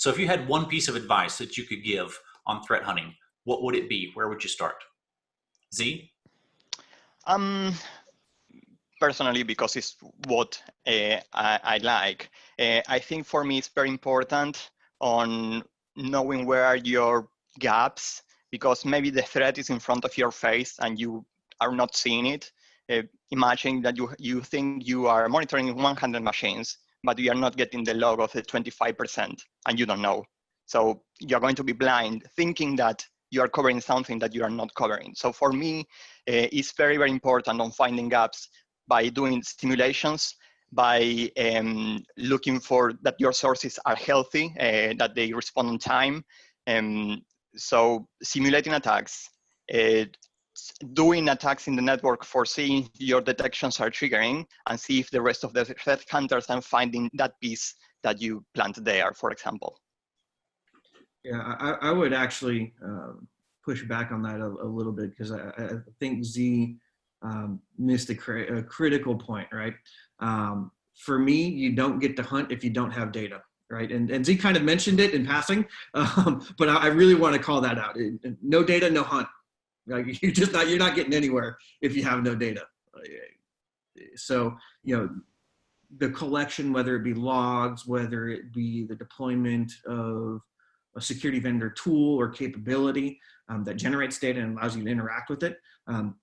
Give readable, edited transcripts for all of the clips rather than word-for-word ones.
So if you had one piece of advice that you could give on threat hunting, what would it be? Where would you start? Z? Um, Personally, because it's what I like, I think for me it's very important on knowing where are your gaps, because maybe the threat is in front of your face and you are not seeing it. Imagine that you think you are monitoring 100 machines, but you are not getting the log of the 25%, and you don't know. So you're going to be blind, thinking that you are covering something that you are not covering. So for me, it's very, very important on finding gaps by doing simulations, by looking for that your sources are healthy, that they respond on time. So simulating attacks, doing attacks in the network for seeing your detections are triggering, and see if the rest of the threat hunters are finding that piece that you planted there, for example. Yeah, I would actually push back on that a little bit, because I think Z missed a critical point, right? For me, you don't get to hunt if you don't have data, right? And Z kind of mentioned it in passing, but I really want to call that out. No data, no hunt. Like you're not getting anywhere if you have no data. So, the collection, whether it be logs, whether it be the deployment of a security vendor tool or capability that generates data and allows you to interact with it.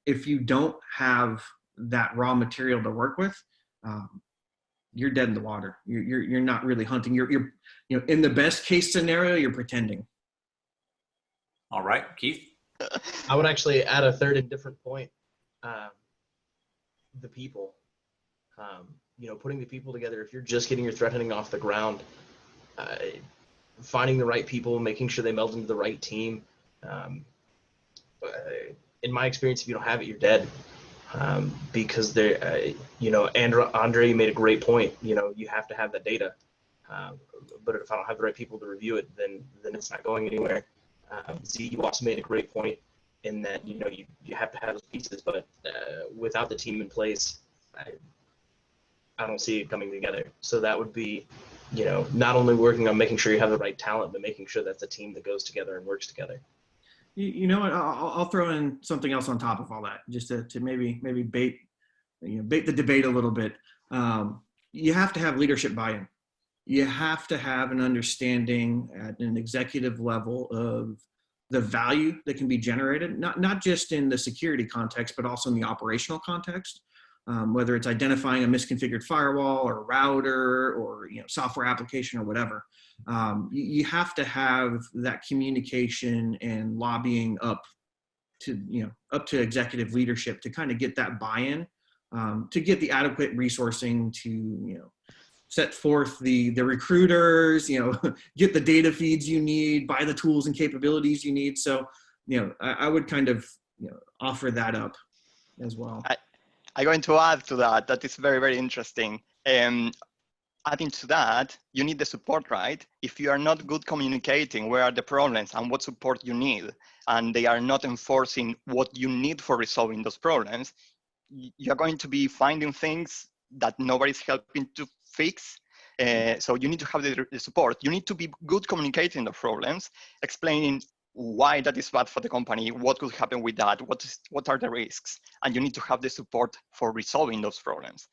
If you don't have that raw material to work with, you're dead in the water. You're not really hunting. You're in the best case scenario, you're pretending. All right, Keith? I would actually add a third and different point. The people. Putting the people together. If you're just getting your threat hunting off the ground, finding the right people, making sure they meld into the right team. In my experience, if you don't have it, you're dead. Because Andre made a great point. You have to have that data. But if I don't have the right people to review it, then it's not going anywhere. Z, you also made a great point in that you have to have those pieces, but without the team in place, I don't see it coming together. So that would be, not only working on making sure you have the right talent, but making sure that's a team that goes together and works together. You know what? I'll throw in something else on top of all that, just to maybe bait the debate a little bit. You have to have leadership buy-in. You have to have an understanding at an executive level of the value that can be generated, not just in the security context, but also in the operational context. Whether it's identifying a misconfigured firewall or router or software application or whatever, you have to have that communication and lobbying up to executive leadership to kind of get that buy-in, to get the adequate resourcing to set forth the recruiters, get the data feeds you need, buy the tools and capabilities you need. So I would kind of offer that up as well. I'm going to add to that. That is very, very interesting. Adding to that, you need the support, right? If you are not good communicating where are the problems and what support you need, and they are not enforcing what you need for resolving those problems, you're going to be finding things that nobody's helping to fix. So you need to have the support. You need to be good communicating the problems, explaining why that is bad for the company, what could happen with that, what are the risks, and you need to have the support for resolving those problems.